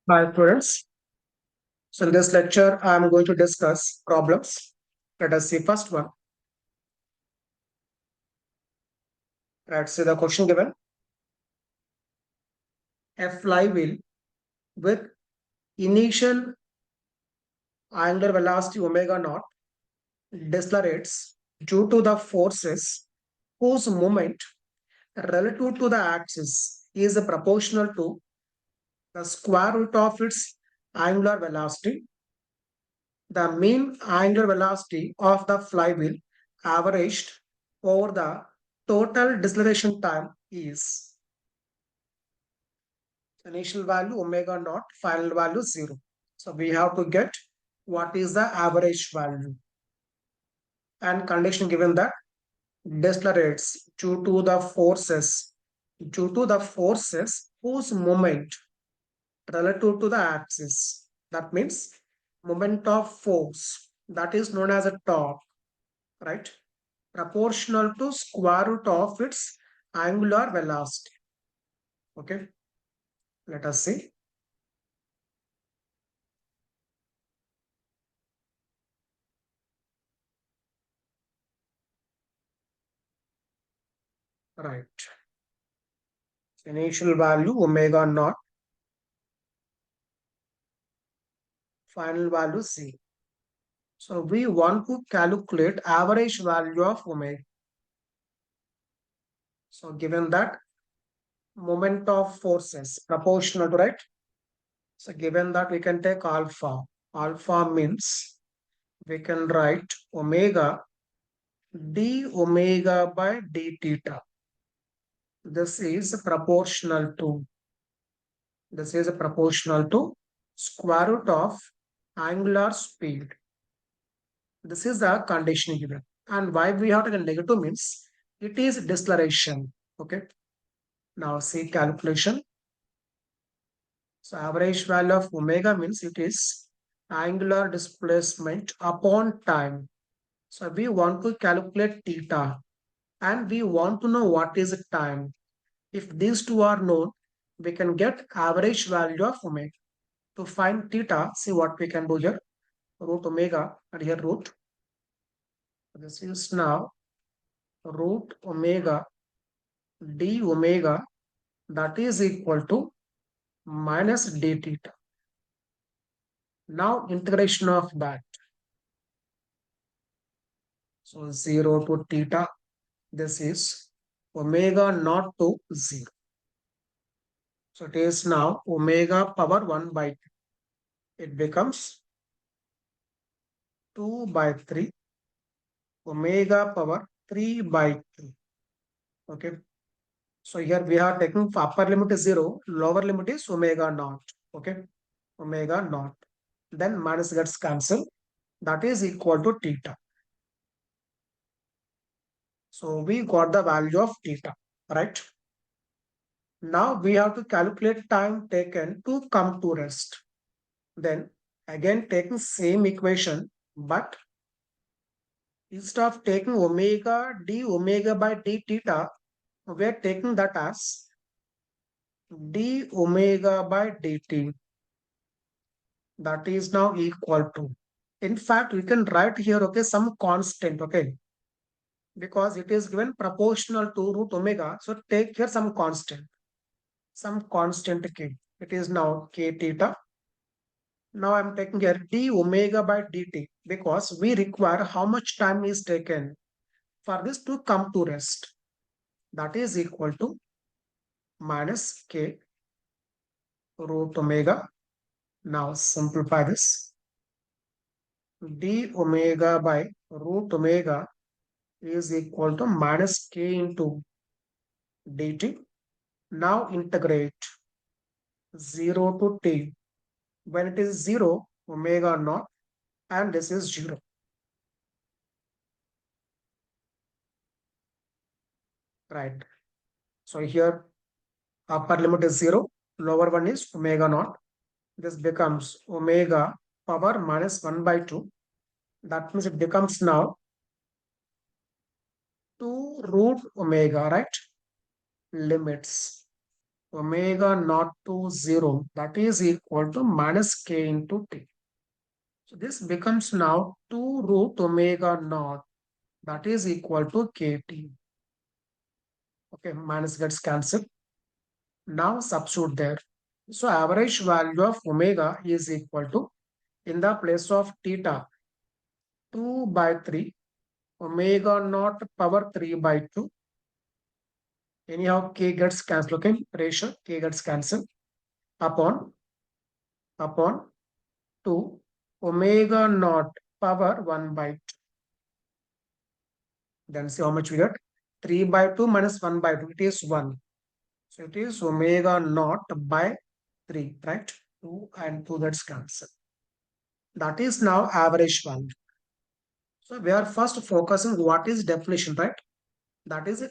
Hi students. So in this lecture, I am going to discuss problems. Let us see first one. Let's see the question given. A flywheel with initial angular velocity omega naught decelerates due to the forces whose moment relative to the axis is proportional to the square root of its angular velocity. The mean angular velocity of the flywheel averaged over the total deceleration time is initial value omega naught, final value 0. So we have to get what is the average value. And condition given that decelerates due to the forces whose moment relative to the axis. That means moment of force that is known as a torque, right? Proportional to square root of its angular velocity. Okay, let us see. Right. Initial value omega naught, final value c. So we want to calculate average value of omega. So given that moment of forces proportional to, right? So given that we can take alpha. Alpha means we can write omega d omega by d theta. This is proportional to square root of angular speed. This is the condition given. And why we have taken negative means it is deceleration. Okay. Now see calculation. So average value of omega means it is angular displacement upon time. So we want to calculate theta and we want to know what is time. If these two are known, we can get average value of omega. To find theta, see what we can do here. Root omega and here root. This is now root omega d omega that is equal to minus d theta. Now integration of that. So 0 to theta. This is omega naught to 0. So it is now omega power 1 by 2. It becomes 2 by 3 omega power 3 by 2. Okay. So here we are taking upper limit is 0, lower limit is omega naught. Okay. Omega naught. Then minus gets cancelled. That is equal to theta. So we got the value of theta, right? Now we have to calculate time taken to come to rest. Then again taking same equation, but instead of taking omega d omega by d theta, we are taking that as d omega by dt. That is now equal to. In fact, we can write here, okay, some constant, okay, because it is given proportional to root omega. So take here some constant k. It is now k theta. Now I'm taking here d omega by dt because we require how much time is taken for this to come to rest. That is equal to minus k root omega. Now simplify this. D omega by root omega is equal to minus k into dt. Now integrate 0 to t. When it is 0, omega naught, and this is 0. Right. So here upper limit is 0, lower one is omega naught. This becomes omega power minus 1 by 2. That means it becomes now 2 root omega, right? Limits. omega naught to 0, that is equal to minus k into t. So this becomes now 2 root omega naught, that is equal to kt. Okay, minus gets cancelled. Now substitute there. So average value of omega is equal to, in the place of theta, 2 by 3, omega naught power 3 by 2. Anyhow, k gets cancelled, okay? Ratio, k gets cancelled upon 2 omega naught power 1 by 2. Then see how much we get. 3 by 2 minus 1 by 2, it is 1. So it is omega naught by 3, right? 2 and 2 gets cancelled. That is now average value. So we are first focusing what is definition, right? That is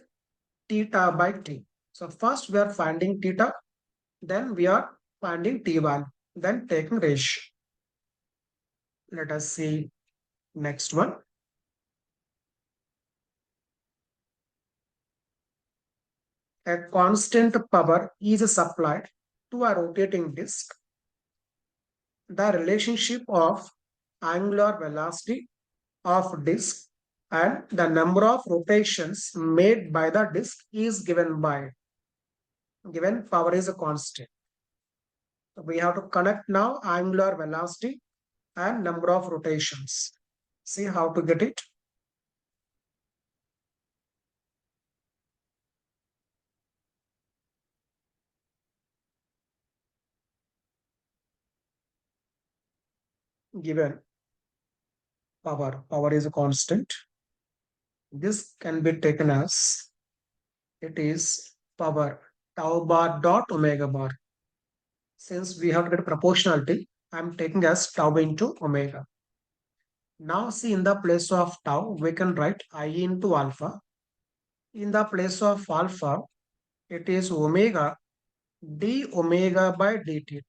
theta by t. So first we are finding theta, then we are finding t value, then taking ratio. Let us see next one. A constant power is supplied to a rotating disk. The relationship of angular velocity of disk and the number of rotations made by the disk is given power is a constant. So we have to connect now angular velocity and number of rotations. See how to get it. Given power is a constant. This can be taken as it is power tau bar dot omega bar. Since we have to get proportionality, I'm taking as tau into omega. Now see, in the place of tau, we can write I into alpha. In the place of alpha, it is omega d omega by dt.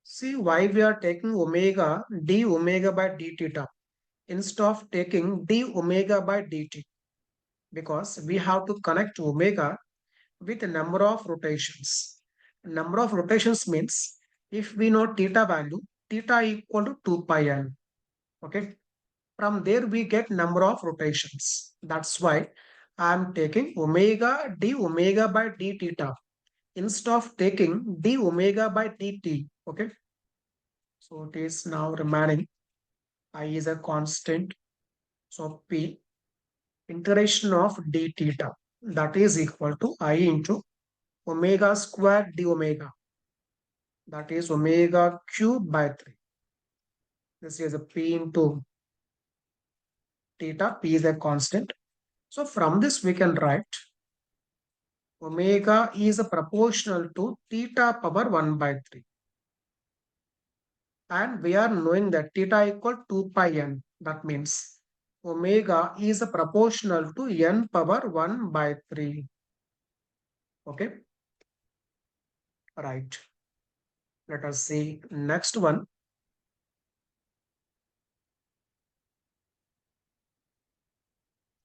See why we are taking omega d omega by d theta instead of taking d omega by dt, because we have to connect omega with a number of rotations. Number of rotations means if we know theta value, theta equal to 2 pi n. Okay. From there we get number of rotations. That's why I am taking omega d omega by d theta instead of taking d omega by dt. Okay. So it is now remaining I is a constant. So P integration of d theta, that is equal to I into omega square d omega, that is omega cube by 3. This is a P into theta. P is a constant. So from this we can write omega is proportional to theta power 1 by 3. And we are knowing that theta equal 2 pi n. That means omega is proportional to n power 1 by 3. Okay. Right. Let us see next one.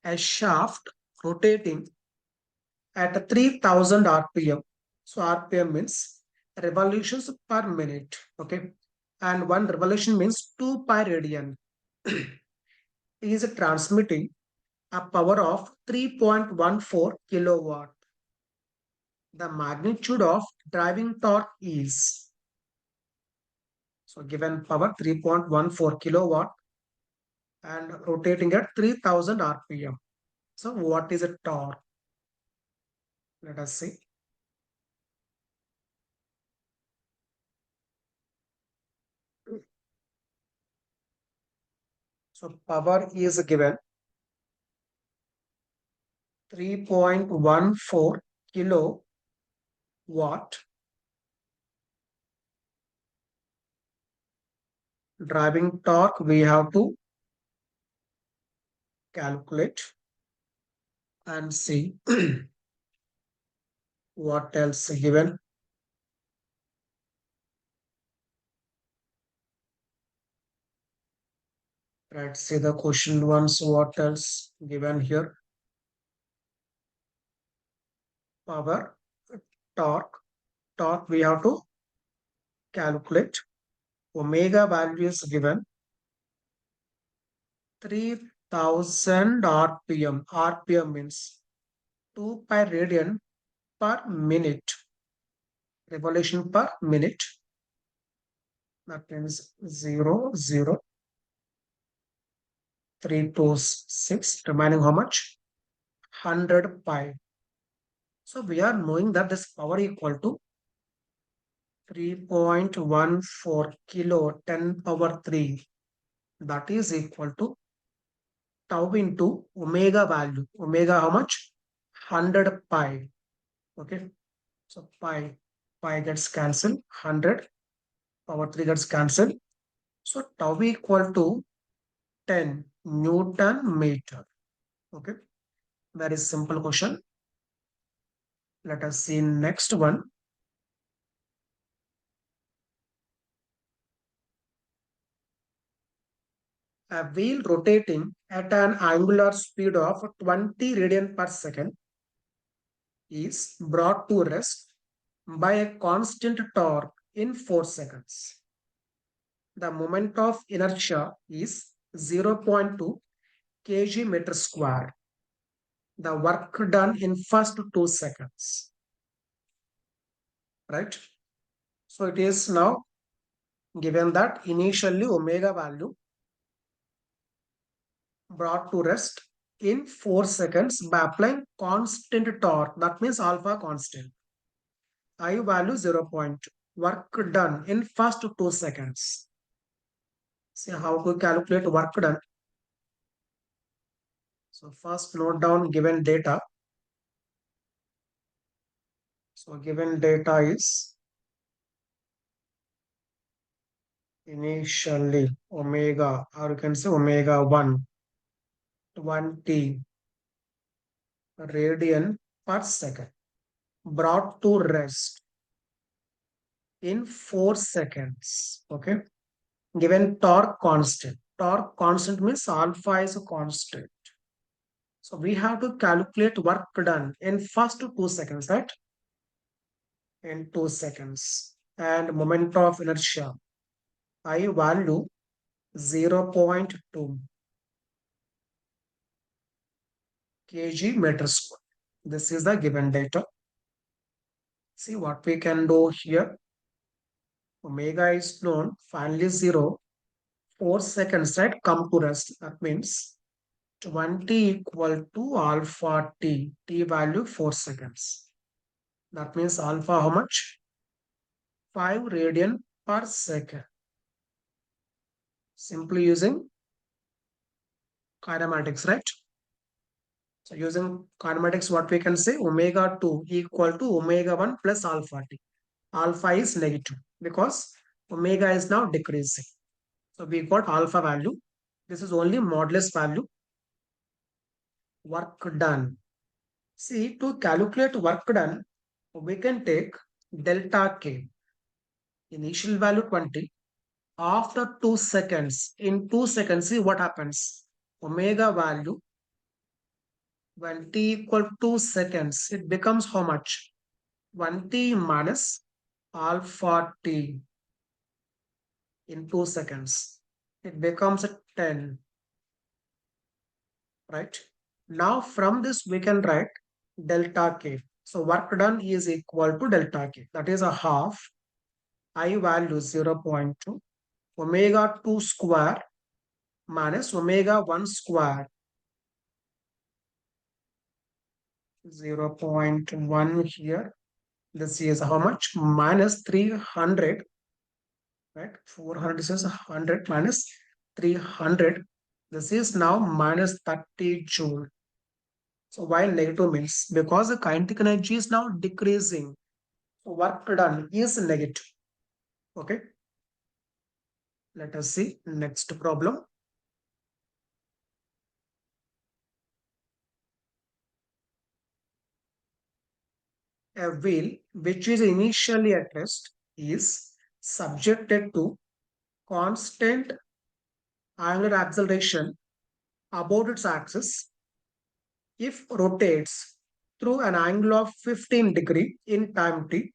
A shaft rotating at 3000 rpm. So rpm means revolutions per minute. Okay. And one revolution means 2 pi radian. Is transmitting a power of 3.14 kilowatt. The magnitude of driving torque is, so given power 3.14 kilowatt and rotating at 3000 rpm. So what is a torque? Let us see. So power is given 3.14 kilowatt. Driving torque we have to calculate and see what else given. Let's see the question once. What else given here? Power torque. Torque we have to calculate. Omega value is given 3000 RPM. RPM means 2 pi radian per minute. Revolution per minute. That means 0.03226. Remaining how much? 100 pi. So we are knowing that this power equal to 3.14 kilo 10 power 3. That is equal to tau into omega value. Omega how much? 100 pi. Okay. So pi gets cancelled. 100 power 3 gets cancelled. So tau equal to 10 Newton meter. Okay. Very simple question. Let us see next one. A wheel rotating at an angular speed of 20 radian per second is brought to rest by a constant torque in 4 seconds. The moment of inertia is 0.2 kg meter square. The work done in first 2 seconds. Right? So it is now given that initially omega value brought to rest in 4 seconds by applying constant torque. That means alpha constant. I value 0.2. Work done in first 2 seconds. See how to calculate work done. So first note down given data. So given data is initially omega, or you can say omega 1, 20 radian per second, brought to rest in 4 seconds. Okay. Given torque constant. Torque constant means alpha is a constant. So we have to calculate work done in first 2 seconds, right? In 2 seconds. And moment of inertia. I value 0.2 kg meter square. This is the given data. See what we can do here. Omega is known, finally 0. 4 seconds, right? Come to rest. That means 20 equal to alpha t. T value 4 seconds. That means alpha how much? 5 radian per second. Simply using kinematics, right? So using kinematics, what we can say, omega 2 equal to omega 1 plus alpha t. Alpha is negative because omega is now decreasing. So we got alpha value. This is only modulus value. Work done. See, to calculate work done, we can take delta K. Initial value 20. After 2 seconds, in 2 seconds, see what happens. Omega value, when t equal to 2 seconds, it becomes how much? 20 minus alpha t in 2 seconds. It becomes a 10. Right? Now from this we can write delta K. So work done is equal to delta K. That is a half. I value 0.2 omega 2 square minus omega 1 square. 0.1 here. This is how much? Minus 300. Right? 400 is 100 minus 300. This is now minus 30 joule. So why negative means? Because the kinetic energy is now decreasing. So work done is negative. Okay. Let us see next problem. A wheel which is initially at rest is subjected to constant angular acceleration about its axis if rotates through an angle of 15 degree in time t,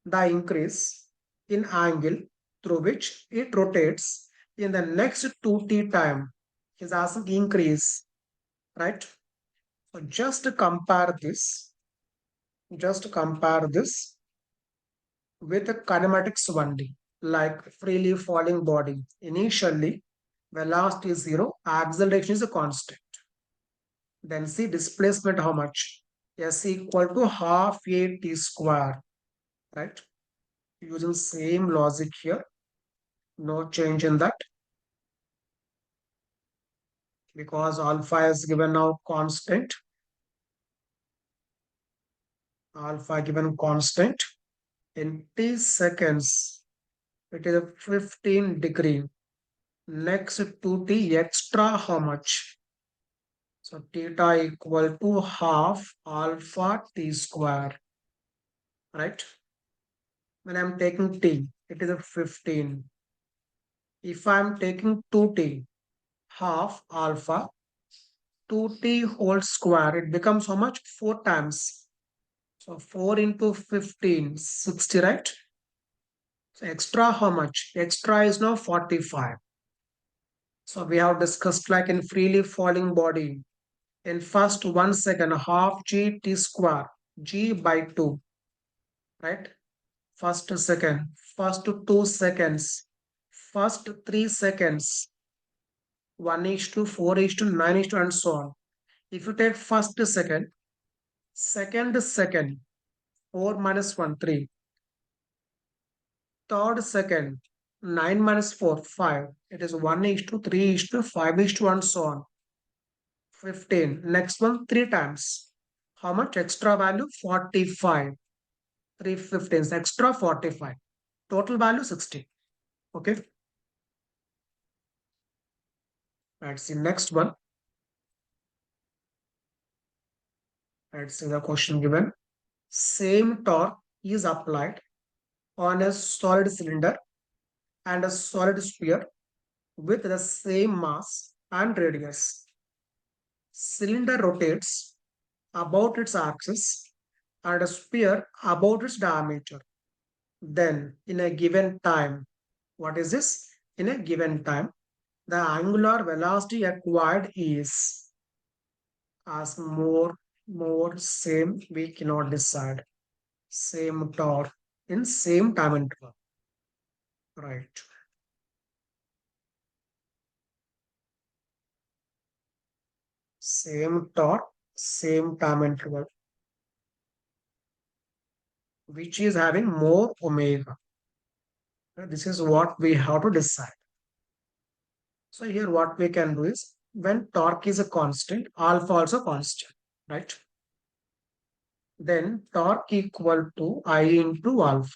the increase in angle through which it rotates in the next 2t time is asking increase, right? So just compare this with a kinematics only, like freely falling body. Initially, velocity is zero, acceleration is a constant. Then see displacement how much? S equal to half a t square, right? Using same logic here, no change in that because alpha is given now constant. Alpha given constant in t seconds. It is a 15 degree. Next to t extra how much? So theta equal to half alpha t square, right? When I'm taking t, it is a 15. If I'm taking 2t, half alpha, 2t whole square, it becomes how much? 4 times. So 4 into 15, 60, right? So extra how much? Extra is now 45. So we have discussed like in freely falling body. In first 1 second, half g t square, g by 2, right? First second, first 2 seconds, first 3 seconds, 1 is to 4 is to 9 is to and so on. If you take first second, second, 4 minus 1, 3. Third second, 9 minus 4, 5. It is 1 is to 3 is to 5 is to and so on. 15. Next one, 3 times. How much extra value? 45. 3 15s, extra 45. Total value 60. Okay. Let's see next one. Let's see the question given. Same torque is applied on a solid cylinder and a solid sphere with the same mass and radius. Cylinder rotates about its axis and a sphere about its diameter. Then, in a given time, what is this? In a given time, the angular velocity acquired is as same, we cannot decide. Same torque in same time interval. Right. Same torque, same time interval, which is having more omega. This is what we have to decide. So here what we can do is when torque is a constant, alpha also constant, right? Then torque equal to I into alpha.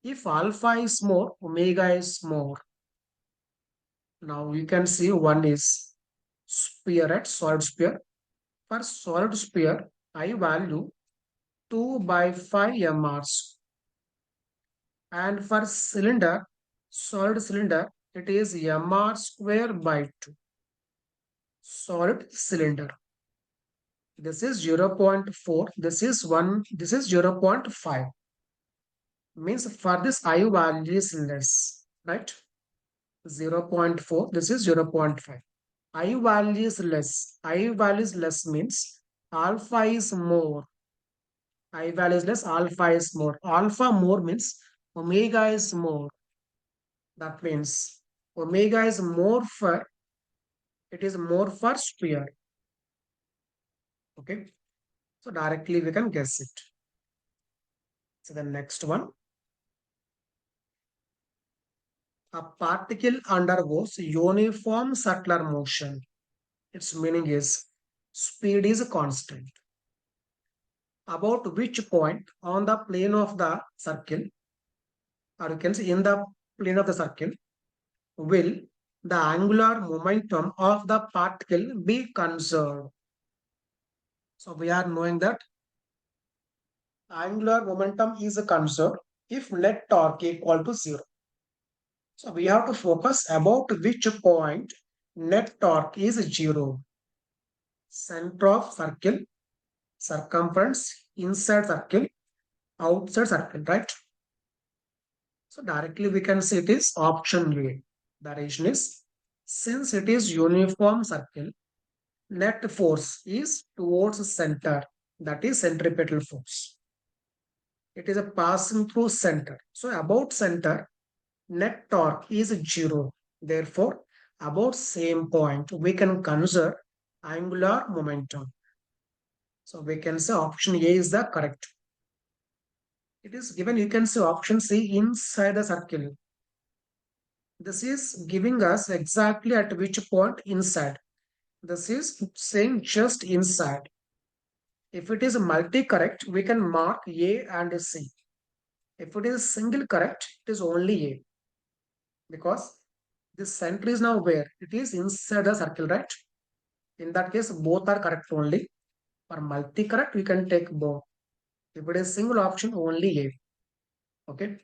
If alpha is more, omega is more. Now you can see one is sphere at solid sphere. For solid sphere, I value 2 by 5 mRs. And for cylinder, solid cylinder, it is mr square by 2. Solid cylinder. This is 0.4. This is 1. This is 0.5. Means for this I value is less, right? 0.4. This is 0.5. I value is less. I value is less means alpha is more. I value is less. Alpha is more. Alpha more means omega is more. That means omega is more for, it is more for sphere. Okay. So directly we can guess it. So the next one. A particle undergoes uniform circular motion. Its meaning is speed is constant. About which point on the plane of the circle, or you can say in the plane of the circle, will the angular momentum of the particle be conserved? So we are knowing that angular momentum is conserved if net torque equal to 0. So we have to focus about which point net torque is 0. center of circle, circumference, inside circle, outside circle, right? So directly we can say it is option A. The reason is, since it is uniform circle, net force is towards center, that is centripetal force. It is a passing through center. So about center, net torque is 0. Therefore, about same point, we can consider angular momentum. So we can say option A is the correct. It is given, you can say option C, inside the circle. This is giving us exactly at which point inside. This is saying just inside. If it is multi-correct, we can mark A and C. If it is single correct, it is only A. Because this center is now where? It is inside the circle, right? In that case, both are correct only. For multi-correct, we can take both. If it is single option, only A. Okay.